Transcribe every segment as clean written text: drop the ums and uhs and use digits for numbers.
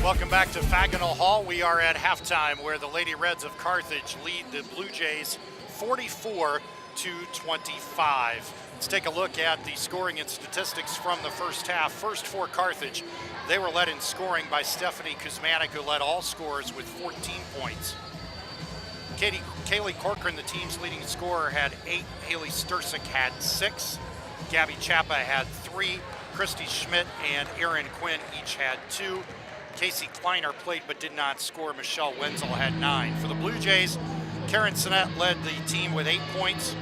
Welcome back to Faginal Hall. We are at halftime where the Lady Reds of Carthage lead the Blue Jays 44-25. Let's take a look at the scoring and statistics from the first half. First for Carthage, they were led in scoring by Stephanie Kuzmanik, who led all scorers with 14 points. Kaylee Corcoran, the team's leading scorer, had 8. Haley Stursik had 6. Gabby Chappa had 3. Christy Schmidt and Erin Quinn each had 2. Casey Kleiner played but did not score. Michelle Wenzel had 9. For the Blue Jays, Karen Sinnett led the team with 8 points.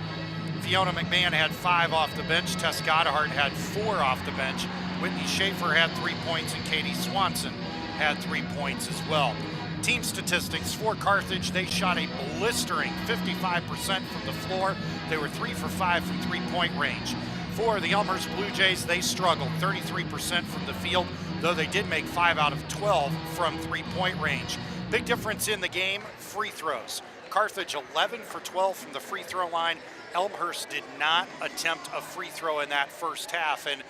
Fiona McMahon had 5 off the bench. Tess Goddard had 4 off the bench. Whitney Schaefer had 3 points, and Katie Swanson had 3 points as well. Team statistics for Carthage, they shot a blistering 55% from the floor. They were 3 for 5 from three-point range. For the Elmhurst Blue Jays, they struggled 33% from the field, though they did make 5 out of 12 from three-point range. Big difference in the game, free throws. Carthage 11 for 12 from the free throw line. Elmhurst did not attempt a free throw in that first half, and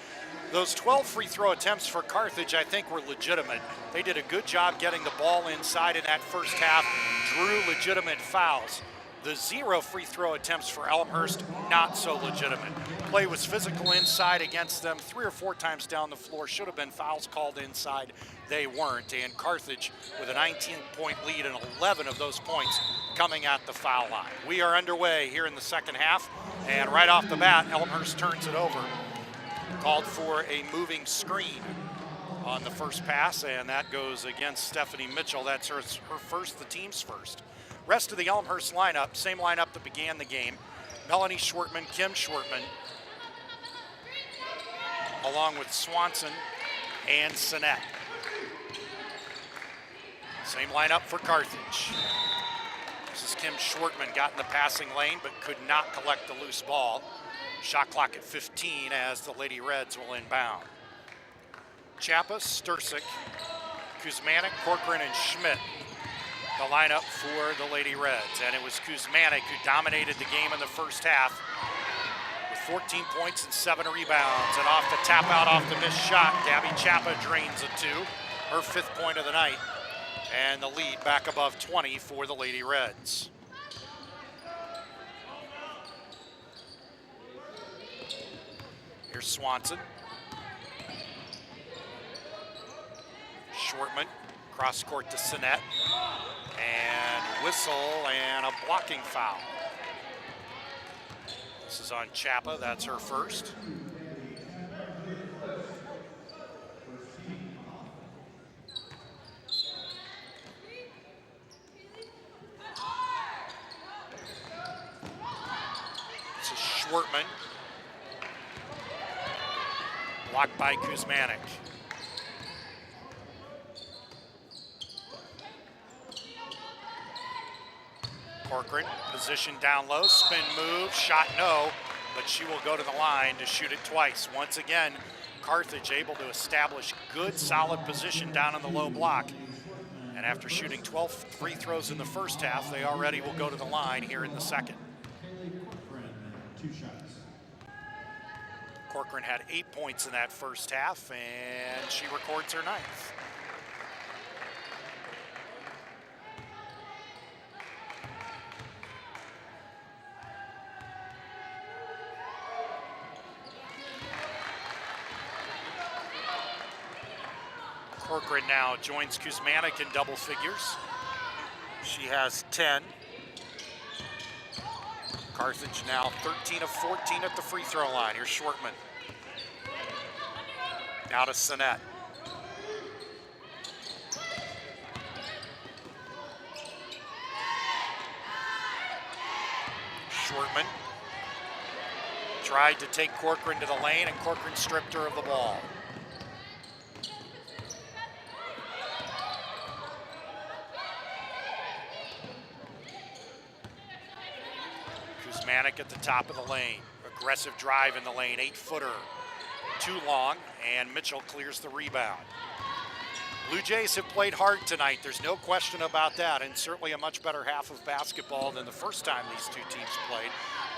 those 12 free throw attempts for Carthage, I think, were legitimate. They did a good job getting the ball inside in that first half, drew legitimate fouls. The 0 free throw attempts for Elmhurst, not so legitimate. Play was physical inside against them 3 or 4 times down the floor. Should have been fouls called inside. They weren't. And Carthage with a 19-point lead and 11 of those points coming at the foul line. We are underway here in the second half. And right off the bat, Elmhurst turns it over. Called for a moving screen on the first pass, and that goes against Stephanie Mitchell. That's her first, the team's first. Rest of the Elmhurst lineup, same lineup that began the game. Melanie Schwartman, Kim Schwartman, along with Swanson and Sinnett. Same lineup for Carthage. This is Kim Schwartman, got in the passing lane but could not collect the loose ball. Shot clock at 15 as the Lady Reds will inbound. Chappa, Stursik, Kuzmanik, Corcoran, and Schmidt, the lineup for the Lady Reds. And it was Kuzmanik who dominated the game in the first half with 14 points and 7 rebounds. And off the tap out, off the missed shot, Gabby Chappa drains a 2, her 5th point of the night. And the lead back above 20 for the Lady Reds. Here's Swanson. Schwartman, cross court to Sinnett. And whistle and a blocking foul. This is on Chappa, that's her first. This is Schwartman. Blocked by Kuzmanik. Corcoran, position down low, spin move, shot no, but she will go to the line to shoot it twice. Once again, Carthage able to establish good, solid position down in the low block. And after shooting 12 free throws in the first half, they already will go to the line here in the second. Corcoran had 8 points in that first half, and she records her 9th. Corcoran now joins Kuzmanik in double figures. She has 10. Carthage now 13 of 14 at the free throw line. Here's Schwartman. Now to Sinnett. Schwartman tried to take Corcoran to the lane, and Corcoran stripped her of the ball. Kuzmanik at the top of the lane. Aggressive drive in the lane, 8-footer. Too long, and Mitchell clears the rebound. Blue Jays have played hard tonight. There's no question about that, and certainly a much better half of basketball than the first time these two teams played.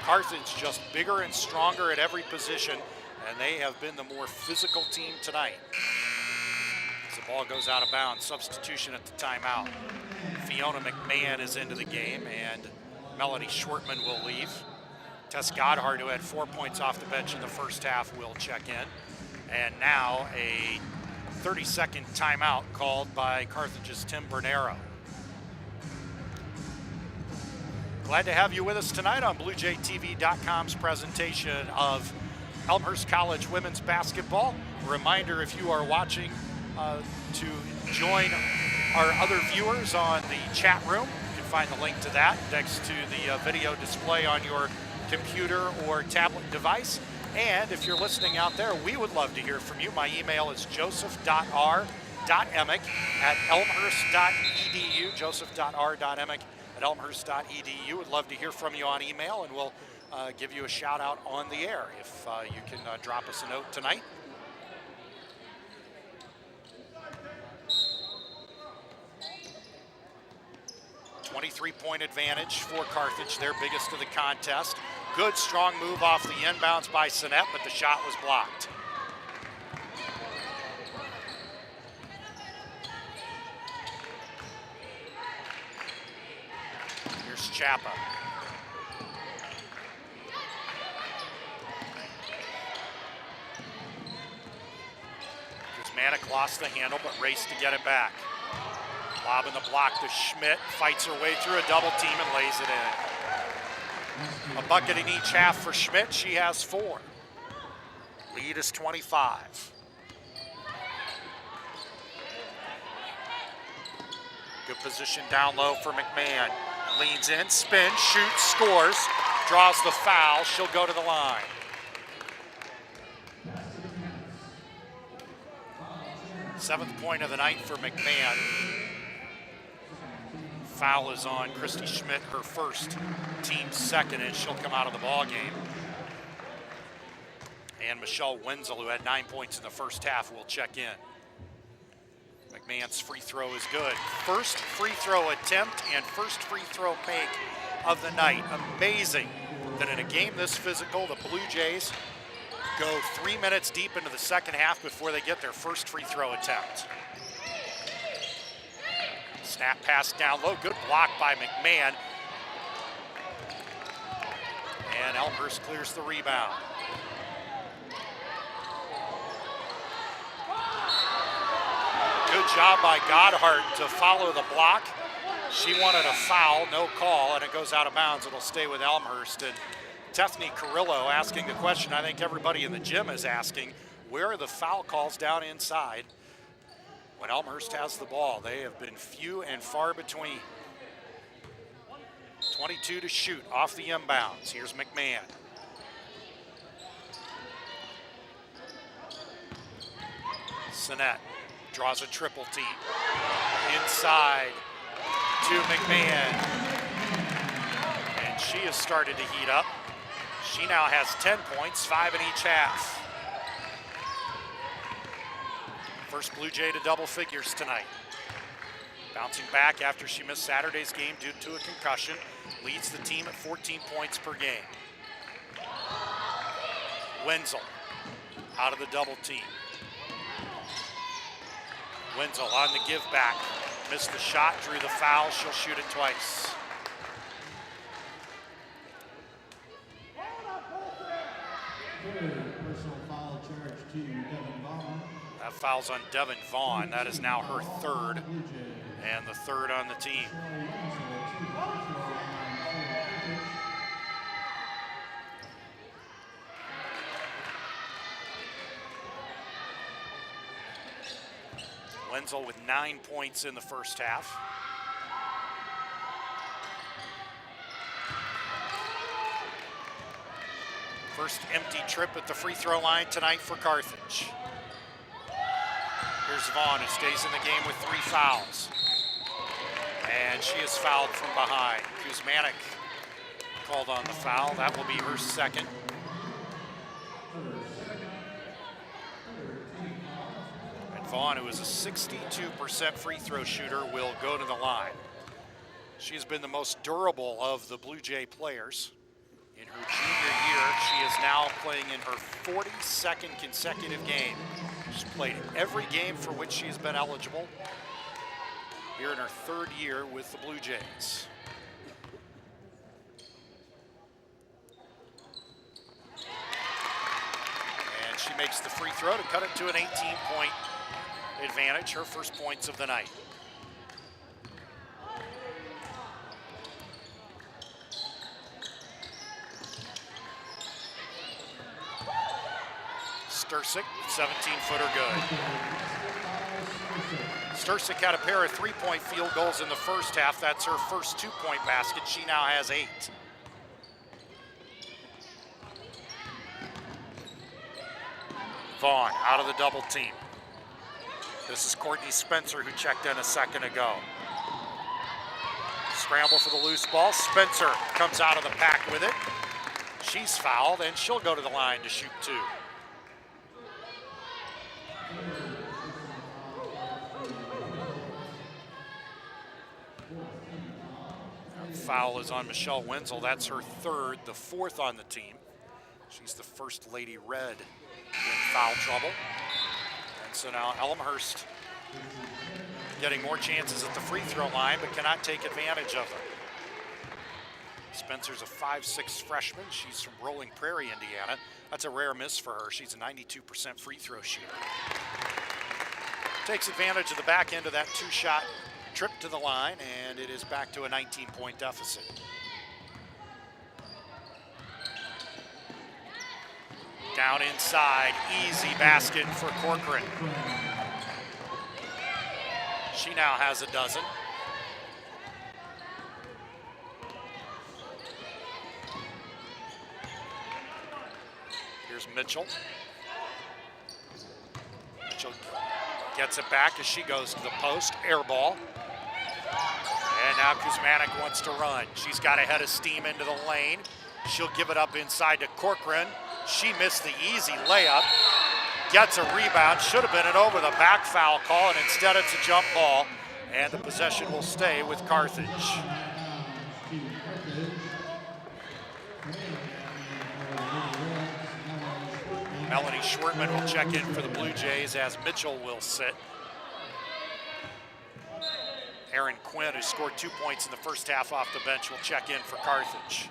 Carthage just bigger and stronger at every position, and they have been the more physical team tonight. It's a Ball goes out of bounds. Substitution at the timeout. Fiona McMahon is into the game, and Melody Schwartman will leave. Tess Godhard, who had 4 points off the bench in the first half, will check in. And now a 30-second timeout called by Carthage's Tim Bernero. Glad to have you with us tonight on BlueJayTV.com's presentation of Elmhurst College women's basketball. A reminder, if you are watching, to join our other viewers on the chat room. You can find the link to that next to the video display on your computer or tablet device. And if you're listening out there, we would love to hear from you. My email is joseph.r.emick@elmhurst.edu, joseph.r.emick@elmhurst.edu. Would love to hear from you on email, and we'll give you a shout out on the air if you can drop us a note tonight. .3-point advantage for Carthage, their biggest of the contest. Good, strong move off the inbounds by Sinet, but the shot was blocked. Here's Chapa. Kuzmanek lost the handle, but raced to get it back. Lob in the block to Schmidt, fights her way through a double team and lays it in. A bucket in each half for Schmidt, she has 4. Lead is 25. Good position down low for McMahon. Leans in, spins, shoots, scores, draws the foul, she'll go to the line. Seventh point of the night for McMahon. Foul is on Christy Schmidt, her first, team second, and she'll come out of the ball game. And Michelle Wenzel, who had 9 points in the first half, will check in. McMahon's free throw is good. First free throw attempt and first free throw make of the night. Amazing that in a game this physical, the Blue Jays go 3 minutes deep into the second half before they get their first free throw attempt. Snap pass down low, good block by McMahon. And Elmhurst clears the rebound. Good job by Godhard to follow the block. She wanted a foul, no call, and it goes out of bounds. It'll stay with Elmhurst. And Tethany Carrillo asking the question I think everybody in the gym is asking, where are the foul calls down inside? When Elmhurst has the ball, they have been few and far between. 22 to shoot off the inbounds. Here's McMahon. Sinet draws a triple team. Inside to McMahon. And she has started to heat up. She now has 10 points, 5 in each half. First Blue Jay to double figures tonight. Bouncing back after she missed Saturday's game due to a concussion. Leads the team at 14 points per game. Wenzel out of the double team. Wenzel on the give back. Missed the shot, drew the foul. She'll shoot it twice. Personal foul charge to Devin Vaughn. That foul's on Devin Vaughn. That is now her third, and the third on the team. Wenzel with 9 points in the first half. First empty trip at the free throw line tonight for Carthage. Here's Vaughn, who stays in the game with 3 fouls. And she is fouled from behind. Kuzmanek called on the foul. That will be her second. And Vaughn, who is a 62% free throw shooter, will go to the line. She has been the most durable of the Blue Jay players. In her junior year, she is now playing in her 42nd consecutive game. She's played every game for which she has been eligible here in her 3rd year with the Blue Jays. And she makes the free throw to cut it to an 18-point advantage, her first points of the night. Stursick, 17-footer good. Stursick had a pair of 3-point field goals in the first half. That's her first 2-point basket. She now has 8. Vaughn out of the double team. This is Courtney Spencer, who checked in a second ago. Scramble for the loose ball. Spencer comes out of the pack with it. She's fouled, and she'll go to the line to shoot 2. Foul is on Michelle Wenzel. That's her 3rd, the 4th on the team. She's the first Lady Red in foul trouble. And so now Elmhurst getting more chances at the free throw line, but cannot take advantage of them. Spencer's a 5'6" freshman. She's from Rolling Prairie, Indiana. That's a rare miss for her. She's a 92% free throw shooter. Takes advantage of the back end of that 2-shot trip to the line, and it is back to a 19-point deficit. Down inside, easy basket for Corcoran. She now has a dozen. Here's Mitchell. Mitchell gets it back as she goes to the post, air ball. And now Kuzmanik wants to run. She's got a head of steam into the lane. She'll give it up inside to Corcoran. She missed the easy layup. Gets a rebound. Should have been an over-the-back foul call, and instead it's a jump ball. And the possession will stay with Carthage. Melanie Schwartman will check in for the Blue Jays as Mitchell will sit. Erin Quinn, who scored 2 points in the first half off the bench, will check in for Carthage.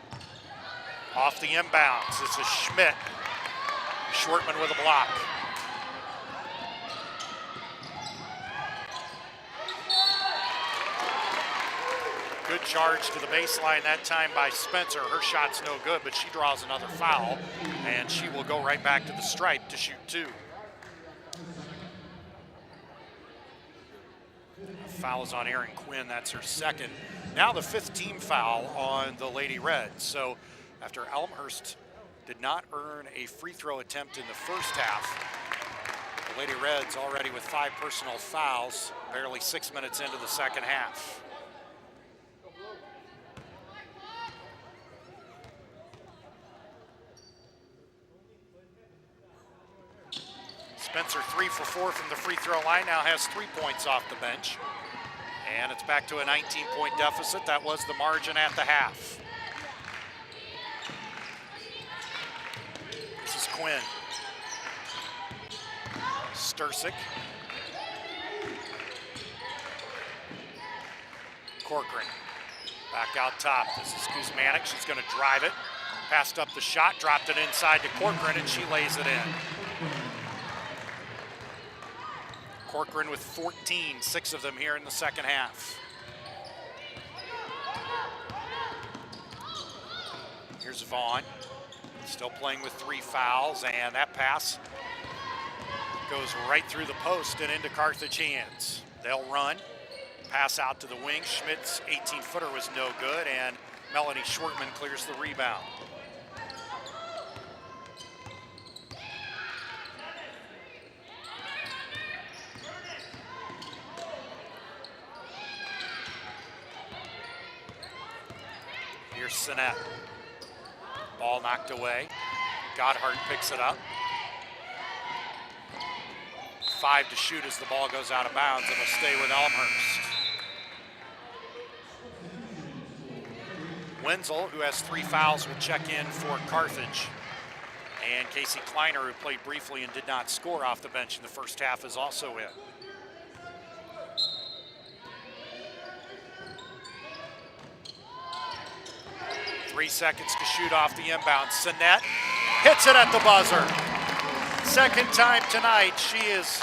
Off the inbounds, this is Schmidt. Schwartman with a block. Good charge to the baseline that time by Spencer. Her shot's no good, but she draws another foul, and she will go right back to the stripe to shoot 2. Foul is on Erin Quinn, that's her 2nd. Now the 5th team foul on the Lady Reds. So after Elmhurst did not earn a free throw attempt in the first half, the Lady Reds already with 5 personal fouls, barely 6 minutes into the second half. Spencer 3 for 4 from the free throw line, now has 3 points off the bench. And it's back to a 19-point deficit. That was the margin at the half. This is Quinn. Stursick. Corcoran. Back out top. This is Kuzmanik. She's going to drive it. Passed up the shot, dropped it inside to Corcoran, and she lays it in. Corcoran with 14, 6 of them here in the second half. Here's Vaughn, still playing with 3 fouls, and that pass goes right through the post and into Carthage hands. They'll run, pass out to the wing. Schmidt's 18-footer was no good, and Melanie Schwartman clears the rebound. Here's Sinet. Ball knocked away. Godhart picks it up. 5 to shoot as the ball goes out of bounds. It'll stay with Elmhurst. Wenzel, who has 3 fouls, will check in for Carthage. And Casey Kleiner, who played briefly and did not score off the bench in the first half, is also in. Three seconds to shoot off the inbound. Sinet hits it at the buzzer. Second time tonight, she has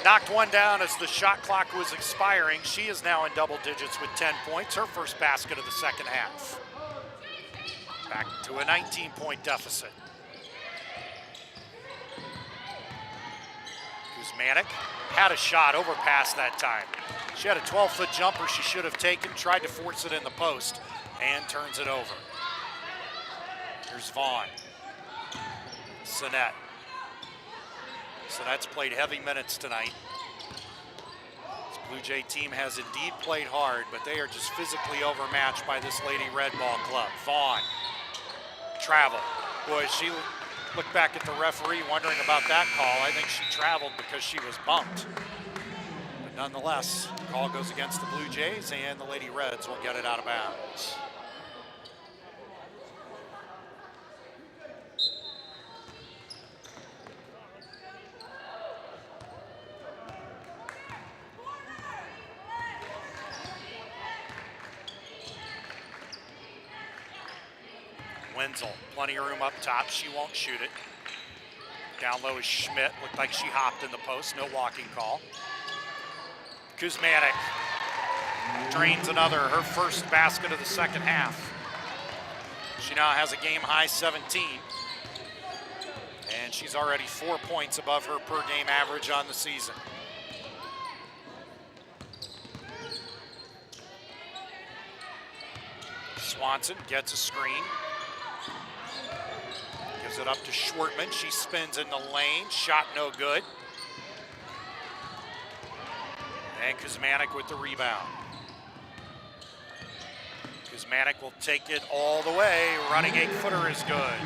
knocked one down as the shot clock was expiring. She is now in double digits with 10 points, her first basket of the second half. Back to a 19-point deficit. Kuzmanik had a shot, overpassed that time. She had a 12-foot jumper she should have taken, tried to force it in the post, and turns it over. Here's Vaughn. Sinet. Sinet's played heavy minutes tonight. This Blue Jay team has indeed played hard, but they are just physically overmatched by this Lady Red Ball club. Vaughn. Travel. Boy, she looked back at the referee wondering about that call. I think she traveled because she was bumped. But nonetheless, the call goes against the Blue Jays, and the Lady Reds will get it out of bounds. Wenzel, plenty of room up top. She won't shoot it. Down low is Schmidt. Looked like she hopped in the post. No walking call. Kuzmanik drains another, her first basket of the second half. She now has a game-high 17. And she's already 4 points above her per-game average on the season. Swanson gets a screen. Gives it up to Schwartman. She spins in the lane. Shot no good. And Kuzmanik with the rebound. Kuzmanik will take it all the way. Running 8-footer is good.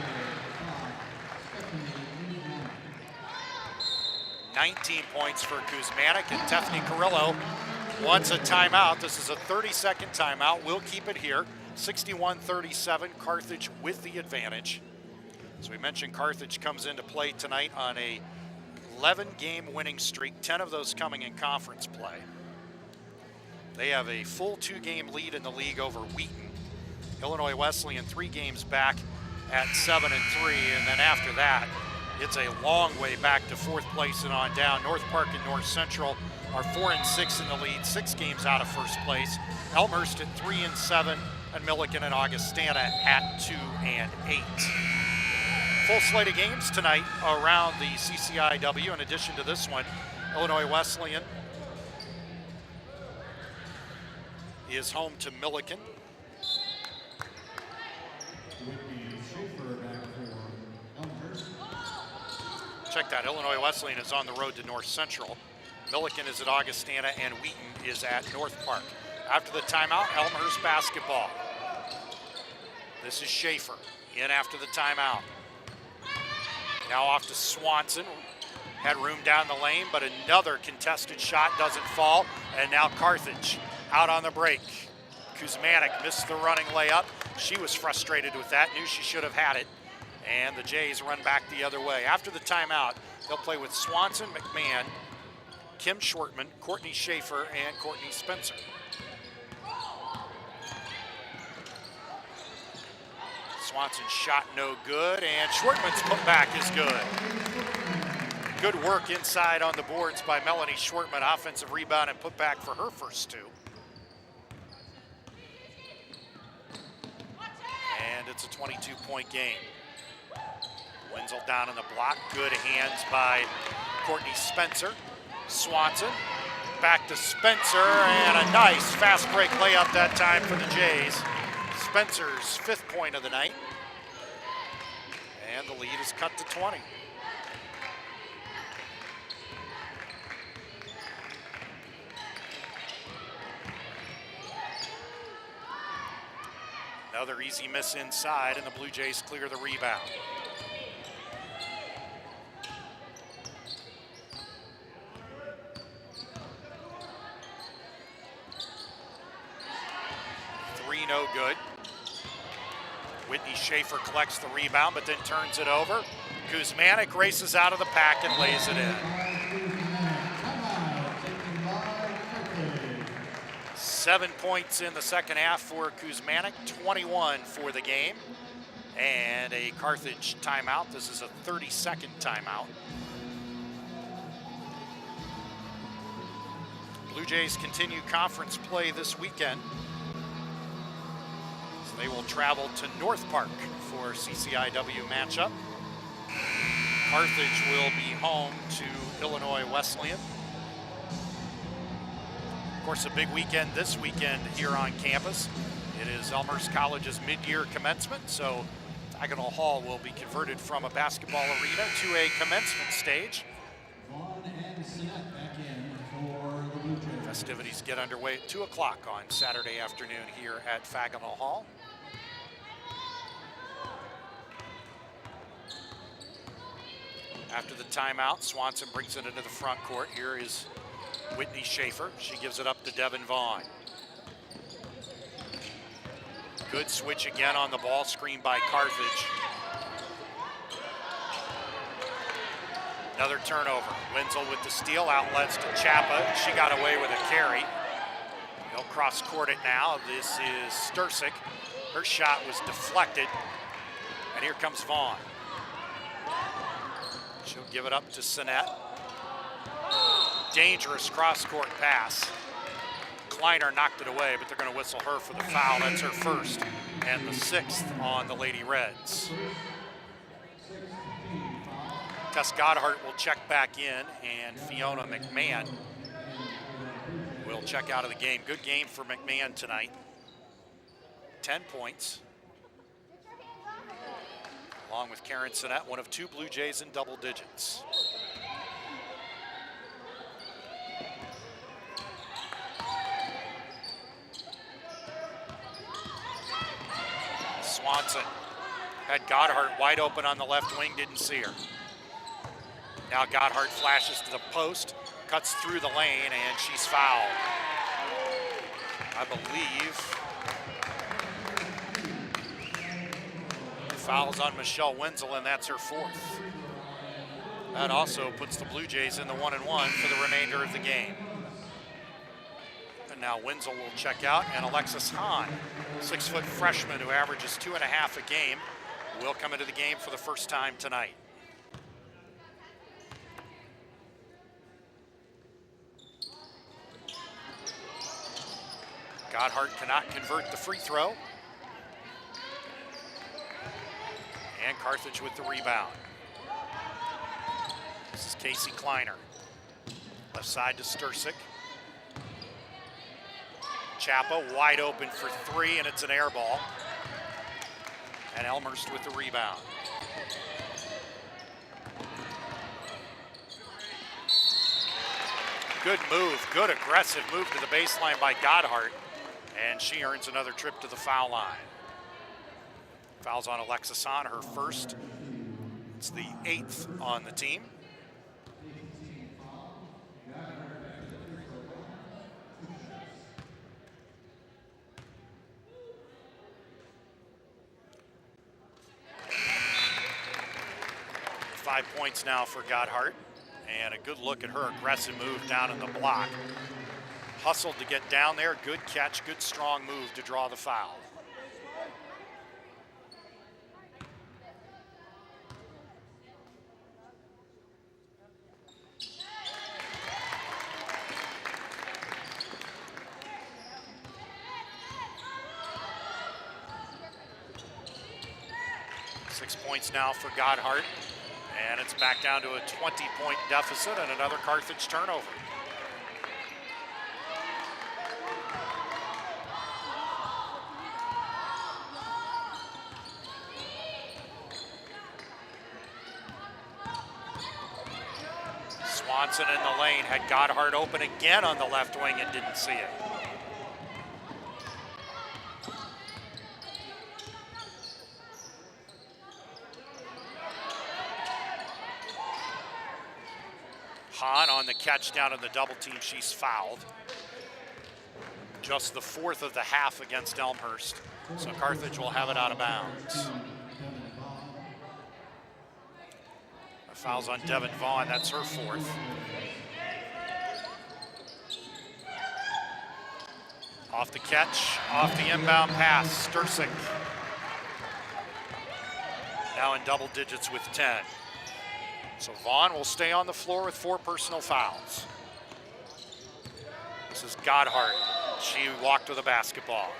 19 points for Kuzmanik, and Tefni Carrillo wants a timeout. This is a 30-second timeout. We'll keep it here. 61-37, Carthage with the advantage. As we mentioned, Carthage comes into play tonight on a 11-game winning streak, 10 of those coming in conference play. They have a full 2-game lead in the league over Wheaton. Illinois Wesleyan 3 games back at 7-3, and then after that, it's a long way back to 4th place and on down. North Park and North Central are 4-6 in the lead, 6 games out of first place. Elmhurst at 3-7, and Milliken and Augustana at 2-8. Full slate of games tonight around the CCIW. In addition to this one, Illinois Wesleyan is home to Milliken. Check that, Illinois Wesleyan is on the road to North Central. Milliken is at Augustana, and Wheaton is at North Park. After the timeout, Elmhurst basketball. This is Schaefer in after the timeout. Now off to Swanson. Had room down the lane, but another contested shot doesn't fall. And now Carthage out on the break. Kuzmanik missed the running layup. She was frustrated with that, knew she should have had it. And the Jays run back the other way. After the timeout, they'll play with Swanson, McMahon, Kim Schwartman, Courtney Schaefer, and Courtney Spencer. Swanson's shot no good, and Schwartman's putback is good. Good work inside on the boards by Melanie Schwartman. Offensive rebound and putback for her first 2. And it's a 22-point game. Wenzel down in the block. Good hands by Courtney Spencer. Swanson back to Spencer, and a nice fast break layup that time for the Jays. Spencer's 5th point of the night. And the lead is cut to 20. Another easy miss inside, and the Blue Jays clear the rebound. No good. Whitney Schaefer collects the rebound, but then turns it over. Kuzmanik races out of the pack and lays it in. 7 points in the second half for Kuzmanik, 21 for the game. And a Carthage timeout. This is a 30-second timeout. Blue Jays continue conference play this weekend. So they will travel to North Park for CCIW matchup. Carthage will be home to Illinois Wesleyan. Of course, a big weekend this weekend here on campus. It is Elmhurst College's mid-year commencement, so Saginaw Hall will be converted from a basketball arena to a commencement stage. Festivities get underway at 2 o'clock on Saturday afternoon here at Saginaw Hall. After the timeout, Swanson brings it into the front court. Here is Whitney Schaefer. She gives it up to Devin Vaughn. Good switch again on the ball screen by Carthage. Another turnover. Wenzel with the steal, outlets to Chapa. She got away with a carry. They'll cross court it now. This is Stursik. Her shot was deflected. And here comes Vaughn. She'll give it up to Sinet. Dangerous cross-court pass. Kleiner knocked it away, but they're going to whistle her for the foul. That's her first and the 6th on the Lady Reds. Tess Goddard will check back in, and Fiona McMahon will check out of the game. Good game for McMahon tonight. 10 points. Along with Karen Sinet, one of 2 Blue Jays in double digits. Swanson had Goddard wide open on the left wing, didn't see her. Now Goddard flashes to the post, cuts through the lane, and she's fouled. I believe the foul's on Michelle Wenzel, and that's her 4th. That also puts the Blue Jays in the 1-1 for the remainder of the game. And now Wenzel will check out, and Alexis Hahn, 6-foot freshman who averages 2.5 a game, will come into the game for the first time tonight. Goddard cannot convert the free throw. And Carthage with the rebound. This is Casey Kleiner. Left side to Stursik. Chapa wide open for 3, and it's an air ball. And Elmhurst with the rebound. Good move, good aggressive move to the baseline by Goddard. And she earns another trip to the foul line. Fouls on Alexis Hahn, her first. It's the 8th on the team. Five points now for Goddard. And a good look at her aggressive move down in the block. Hustled to get down there, good catch, good strong move to draw the foul. Six points now for Goddard. And it's back down to a 20-point deficit and another Carthage turnover. Swanson in the lane, had Goddard open again on the left wing and didn't see it. Hahn on the catch down in the double team, she's fouled. Just the 4th of the half against Elmhurst. So Carthage will have it out of bounds. A foul's on Devin Vaughn, that's her fourth. Off the catch, off the inbound pass, Sturcik. Now in double digits with 10. So Vaughn will stay on the floor with 4 personal fouls. This is Godhart. She walked with a basketball.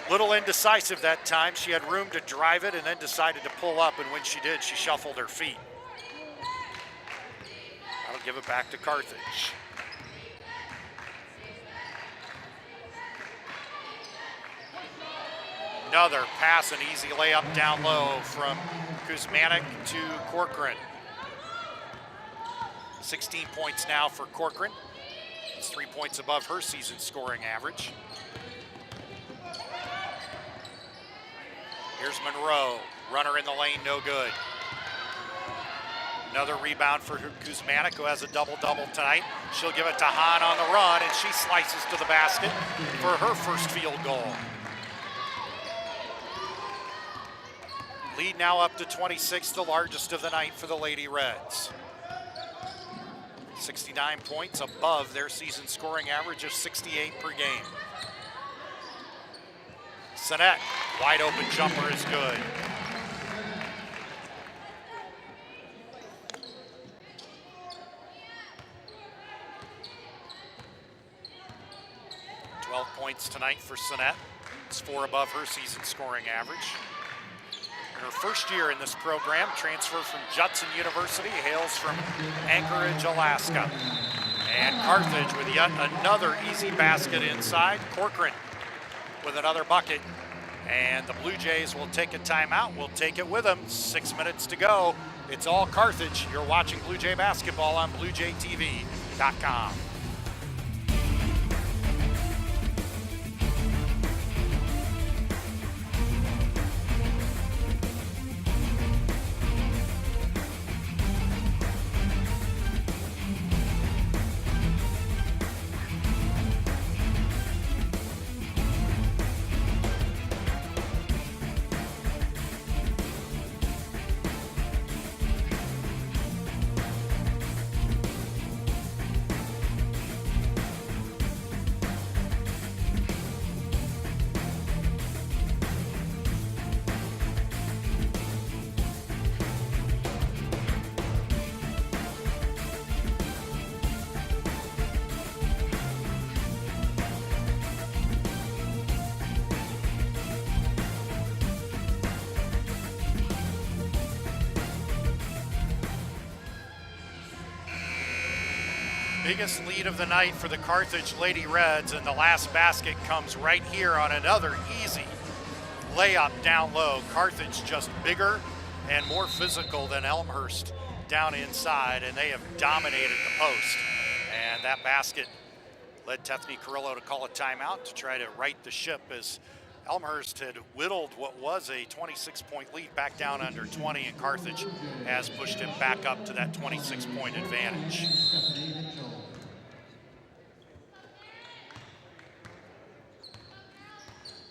Little indecisive that time. She had room to drive it and then decided to pull up, and when she did, she shuffled her feet. That'll give it back to Carthage. Another pass, an easy layup down low from Kuzmanek to Corcoran. 16 points now for Corcoran. It's 3 points above her season scoring average. Here's Monroe, runner in the lane, no good. Another rebound for Kuzmanek, who has a double-double tonight. She'll give it to Hahn on the run, and she slices to the basket for her first field goal. Lead now up to 26, the largest of the night for the Lady Reds. 69 points above their season scoring average of 68 per game. Sinet, wide open jumper is good. Points tonight for Sinet. It's 4 above her season scoring average. In her first year in this program, transfer from Judson University, hails from Anchorage, Alaska. And Carthage with yet another easy basket inside. Corcoran with another bucket. And the Blue Jays will take a timeout. We'll take it with them. 6 minutes to go. It's all Carthage. You're watching Blue Jay basketball on BlueJayTV.com. Biggest lead of the night for the Carthage Lady Reds, and the last basket comes right here on another easy layup down low. Carthage just bigger and more physical than Elmhurst down inside, and they have dominated the post. And that basket led Tethany Carrillo to call a timeout to try to right the ship, as Elmhurst had whittled what was a 26-point lead back down under 20, and Carthage has pushed it back up to that 26-point advantage.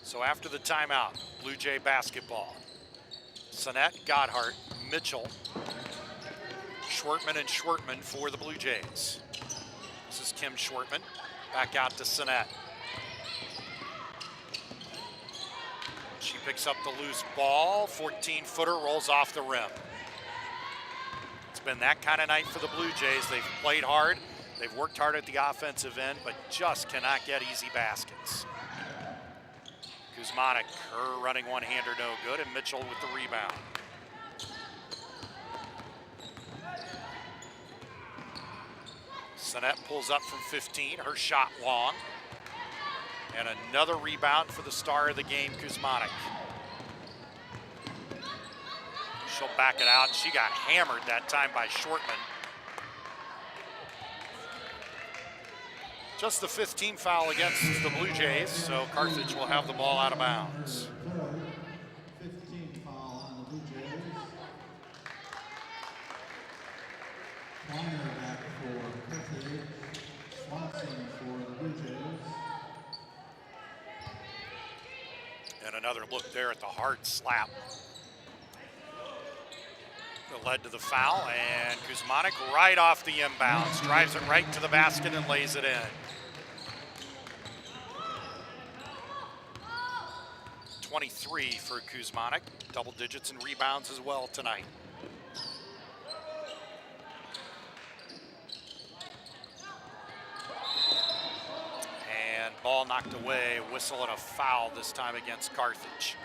So after the timeout, Blue Jay basketball. Sinet, Godhart, Mitchell, Schwertman, and Schwertman for the Blue Jays. This is Kim Schwertman, back out to Sinet. She picks up the loose ball, 14-footer, rolls off the rim. It's been that kind of night for the Blue Jays. They've played hard, they've worked hard at the offensive end, but just cannot get easy baskets. Kuzmanek, her running one-hander no good, and Mitchell with the rebound. Sinet pulls up from 15, her shot long. And another rebound for the star of the game, Kuzmanek. She'll back it out. She got hammered that time by Schwertman. Just the 15th foul against the Blue Jays, so Carthage will have the ball out of bounds. 15th foul on the Blue Jays. Kleiner back for Carthage. Swanson for the Blue Jays. another look there at the hard slap that led to the foul, and Kuzmanic right off the inbounds, drives it right to the basket and lays it in. 23 for Kuzmanic, double digits in rebounds as well tonight. And ball knocked away, whistle and a foul this time against Carthage.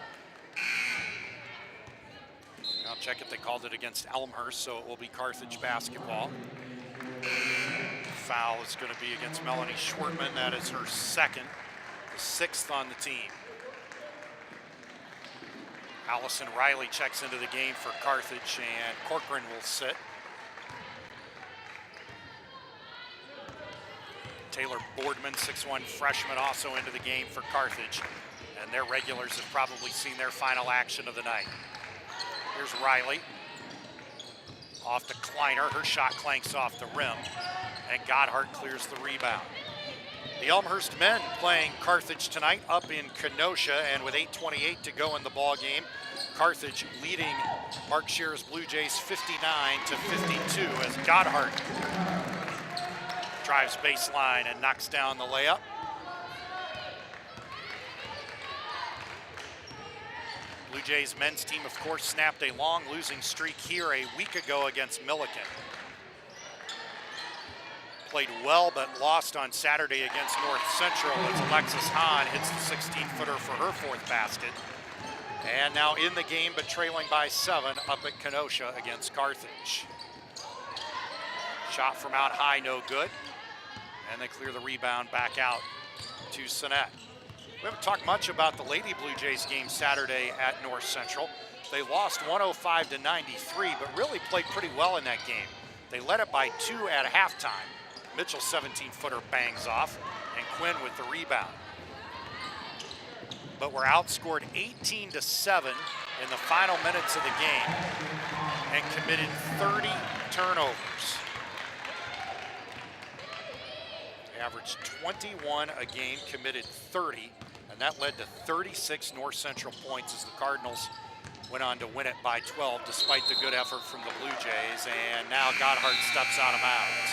I'll check if they called it against Elmhurst, so it will be Carthage basketball. Foul is going to be against Melanie Schwartman. That is her second, the 6th on the team. Allison Riley checks into the game for Carthage, and Corcoran will sit. Taylor Boardman, 6'1" freshman, also into the game for Carthage. And their regulars have probably seen their final action of the night. Here's Riley. Off to Kleiner. Her shot clanks off the rim. And Godhart clears the rebound. The Elmhurst men playing Carthage tonight up in Kenosha, and with 8:28 to go in the ball game, Carthage leading Mark Shearer's Blue Jays 59-52 as Godhart drives baseline and knocks down the layup. Blue Jays men's team, of course, snapped a long losing streak here a week ago against Milliken. Played well, but lost on Saturday against North Central as Alexis Hahn hits the 16-footer for her 4th basket. And now in the game, but trailing by 7 up at Kenosha against Carthage. Shot from out high, no good. And they clear the rebound back out to Sinet. We haven't talked much about the Lady Blue Jays game Saturday at North Central. They lost 105-93, but really played pretty well in that game. They led it by 2 at halftime. Mitchell's 17-footer bangs off, and Quinn with the rebound. But were outscored 18-7 in the final minutes of the game and committed 30 turnovers. They averaged 21 a game, committed 30, and that led to 36 North Central points as the Cardinals went on to win it by 12 despite the good effort from the Blue Jays. And now Godhart steps out of bounds.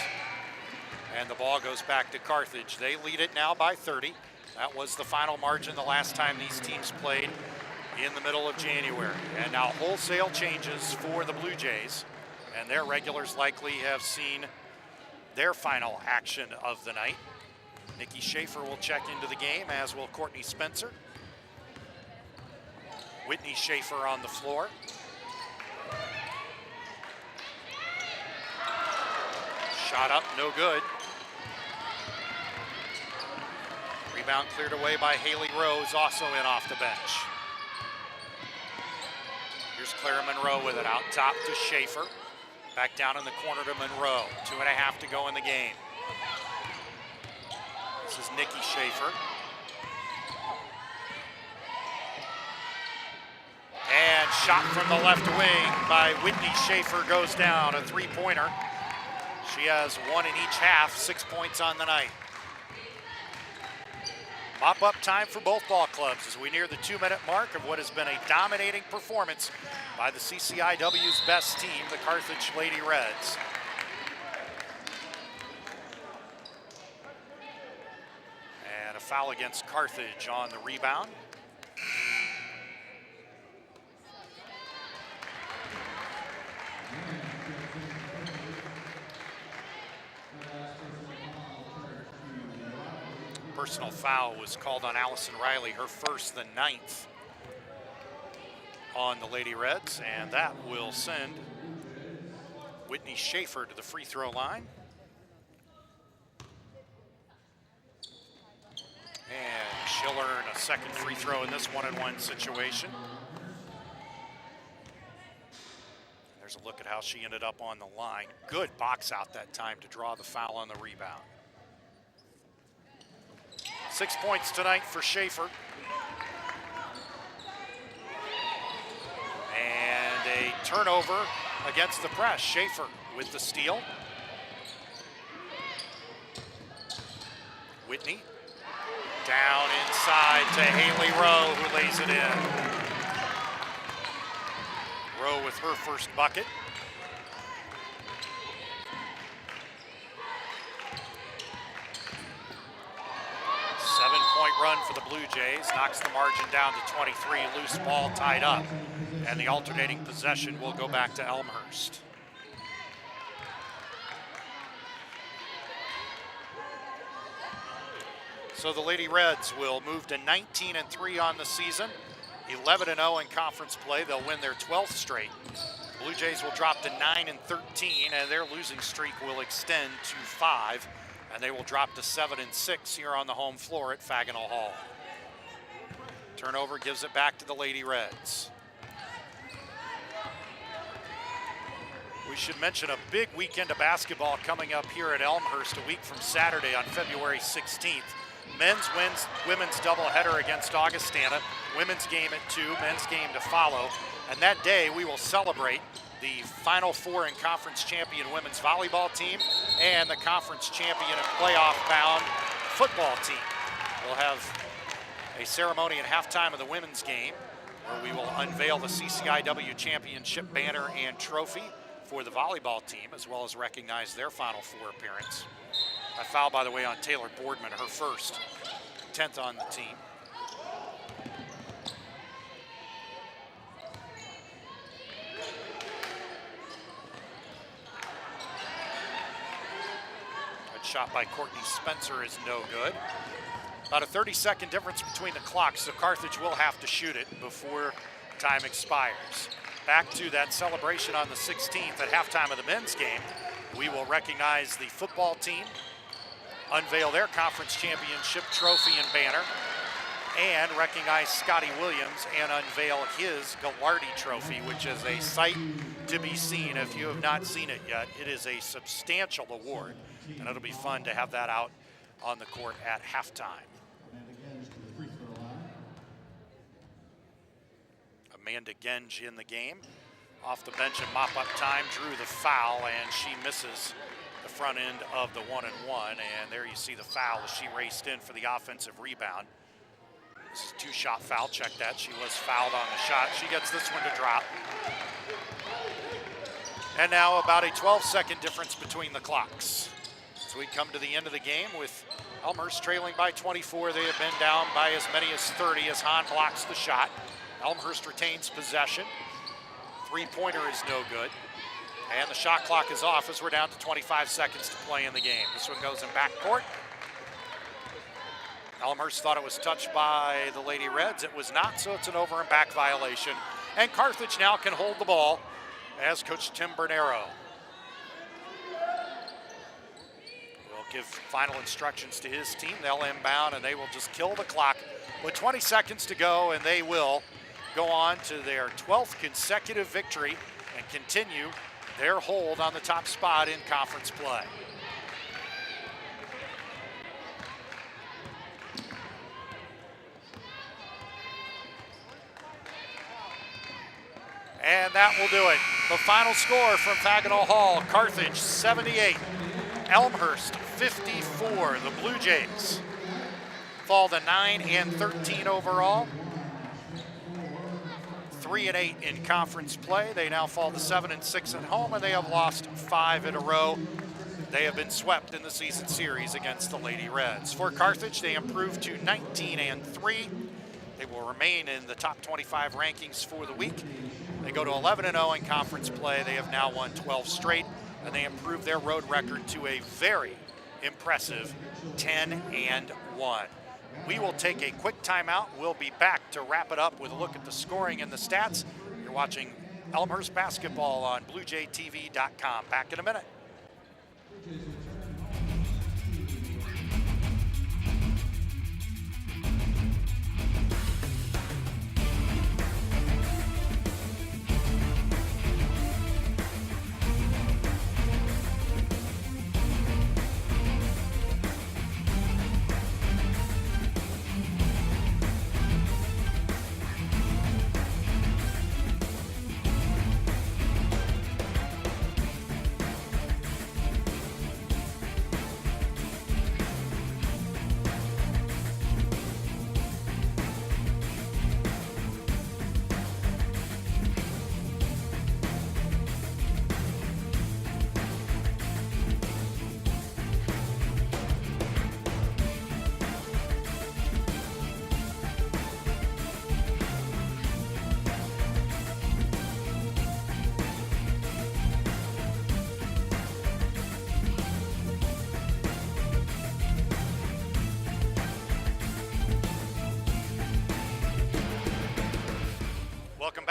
And the ball goes back to Carthage. They lead it now by 30. That was the final margin the last time these teams played in the middle of January. And now wholesale changes for the Blue Jays, and their regulars likely have seen their final action of the night. Nikki Schaefer will check into the game, as will Courtney Spencer. Whitney Schaefer on the floor. Shot up, no good. Rebound cleared away by Haley Rose, also in off the bench. Here's Clara Monroe with it out top to Schaefer. Back down in the corner to Monroe. 2.5 to go in the game. This is Nikki Schaefer. And shot from the left wing by Whitney Schaefer goes down, a 3-pointer. She has 1 in each half, 6 points on the night. Mop-up time for both ball clubs as we near the 2-minute mark of what has been a dominating performance by the CCIW's best team, the Carthage Lady Reds. And a foul against Carthage on the rebound. Personal foul was called on Allison Riley, her first, the 9th on the Lady Reds, and that will send Whitney Schaefer to the free throw line. And she'll earn a second free throw in this 1-on-1 situation. There's a look at how she ended up on the line. Good box out that time to draw the foul on the rebound. 6 points tonight for Schaefer. And a turnover against the press. Schaefer with the steal. Whitney Down inside to Haley Rowe, who lays it in. Rowe with her first bucket. Seven-point run for the Blue Jays, knocks the margin down to 23, loose ball tied up, and the alternating possession will go back to Elmhurst. So the Lady Reds will move to 19-3 on the season, 11-0 in conference play. They'll win their 12th straight. Blue Jays will drop to 9-13, and their losing streak will extend to 5, and they will drop to 7-6 here on the home floor at Faginal Hall. Turnover gives it back to the Lady Reds. We should mention a big weekend of basketball coming up here at Elmhurst a week from Saturday on February 16th. Men's women's doubleheader against Augustana. Women's game at 2, men's game to follow. And that day we will celebrate the Final Four and conference champion women's volleyball team and the conference champion and playoff-bound football team. We'll have a ceremony at halftime of the women's game where we will unveil the CCIW championship banner and trophy for the volleyball team, as well as recognize their Final Four appearance. A foul, by the way, on Taylor Boardman, her first, 10th on the team. Good shot by Courtney Spencer is no good. About a 30-second difference between the clocks, so Carthage will have to shoot it before time expires. Back to that celebration on the 16th at halftime of the men's game. We will recognize the football team, unveil their conference championship trophy and banner, and recognize Scotty Williams and unveil his Gallardi trophy, which is a sight to be seen. If you have not seen it yet, it is a substantial award, and it'll be fun to have that out on the court at halftime. Amanda Genge in the game. Off the bench in mop-up time, drew the foul, and she misses the front end of the 1-and-1. And there you see the foul as she raced in for the offensive rebound. This is a two-shot foul, check that. She was fouled on the shot. She gets this one to drop. And now about a 12-second difference between the clocks. So we come to the end of the game with Elmhurst trailing by 24. They have been down by as many as 30 as Hahn blocks the shot. Elmhurst retains possession. Three-pointer is no good. And the shot clock is off as we're down to 25 seconds to play in the game. This one goes in backcourt. Elmhurst thought it was touched by the Lady Reds. It was not, so it's an over and back violation. And Carthage now can hold the ball as Coach Tim Bernero will give final instructions to his team. They'll inbound and they will just kill the clock with 20 seconds to go, and they will go on to their 12th consecutive victory and continue their hold on the top spot in conference play. And that will do it. The final score from Faginal Hall, Carthage 78, Elmhurst 54. The Blue Jays fall to 9-13 overall. 3-8 in conference play. They now fall to 7-6 at home, and they have lost 5 in a row. They have been swept in the season series against the Lady Reds. For Carthage, they improved to 19-3. They will remain in the top 25 rankings for the week. They go to 11-0 in conference play. They have now won 12 straight, and they improved their road record to a very impressive 10-1. We will take a quick timeout. We'll be back to wrap it up with a look at the scoring and the stats. You're watching Elmhurst basketball on BlueJayTV.com. Back in a minute.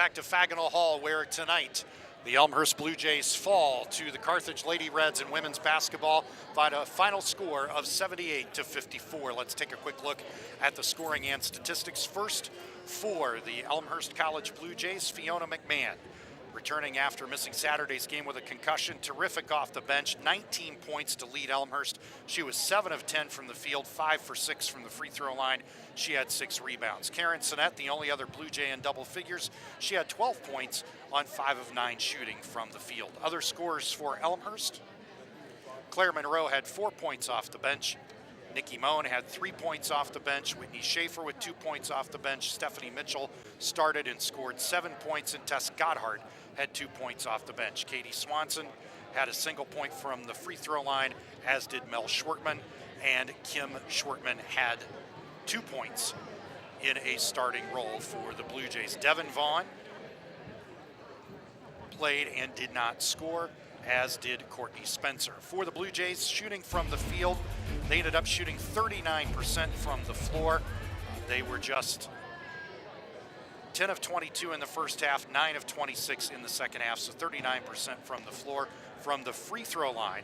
back to Faginal Hall, where tonight the Elmhurst Blue Jays fall to the Carthage Lady Reds in women's basketball by a final score of 78-54. Let's take a quick look at the scoring and statistics. First, for the Elmhurst College Blue Jays, Fiona McMahon, returning after missing Saturday's game with a concussion. Terrific off the bench, 19 points to lead Elmhurst. She was 7 of 10 from the field, 5 for 6 from the free throw line. She had 6 rebounds. Karen Sinnett, the only other Blue Jay in double figures, she had 12 points on 5 of 9 shooting from the field. Other scorers for Elmhurst: Claire Monroe had 4 points off the bench. Nikki Moan had 3 points off the bench. Whitney Schaefer with 2 points off the bench. Stephanie Mitchell started and scored 7 points, and Tess Godhart had 2 points off the bench. Katie Swanson had a single point from the free throw line, as did Mel Schwartman, and Kim Schwartman had 2 points in a starting role for the Blue Jays. Devin Vaughn played and did not score, as did Courtney Spencer. For the Blue Jays, shooting from the field, they ended up shooting 39% from the floor. They were just 10 of 22 in the first half, 9 of 26 in the second half, so 39% from the floor. From the free throw line,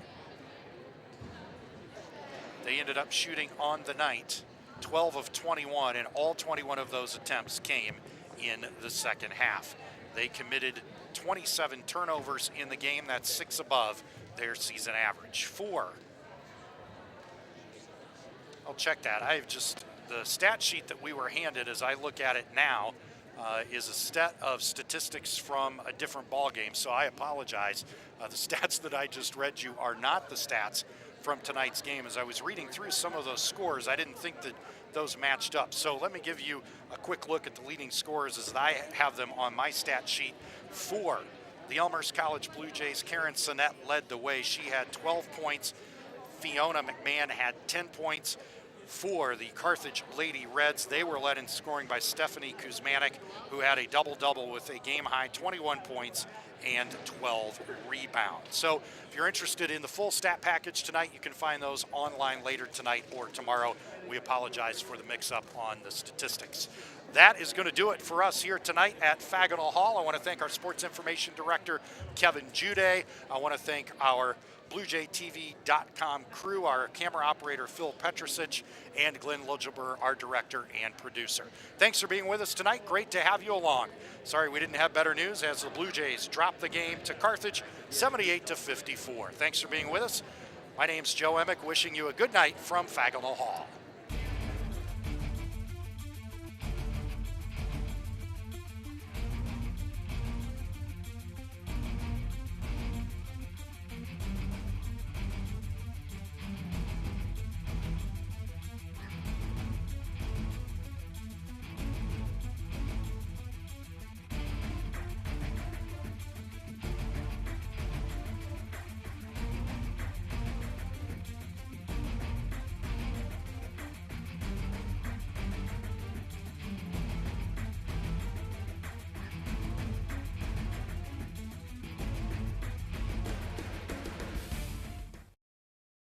they ended up shooting on the night 12 of 21, and all 21 of those attempts came in the second half. They committed 27 turnovers in the game. That's 6 above their season average. I'll check that. The stat sheet that we were handed, as I look at it now, is a set of statistics from a different ball game, so I apologize. The stats that I just read you are not the stats from tonight's game. As I was reading through some of those scores, I didn't think that those matched up. So let me give you a quick look at the leading scorers as I have them on my stat sheet. For the Elmhurst College Blue Jays, Karen Sinnett led the way. She had 12 points. Fiona McMahon had 10 points. For the Carthage Lady Reds, they were led in scoring by Stephanie Kuzmanik, who had a double-double with a game-high 21 points and 12 rebounds. So if you're interested in the full stat package tonight, you can find those online later tonight or tomorrow. We apologize for the mix-up on the statistics. That is going to do it for us here tonight at Faginal Hall. I want to thank our Sports Information Director, Kevin Jude. I want to thank our BlueJayTV.com crew, our camera operator, Phil Petrusich, and Glenn Logelber, our director and producer. Thanks for being with us tonight. Great to have you along. Sorry we didn't have better news as the Blue Jays dropped the game to Carthage 78-54. Thanks for being with us. My name's Joe Emick, wishing you a good night from Faginal Hall.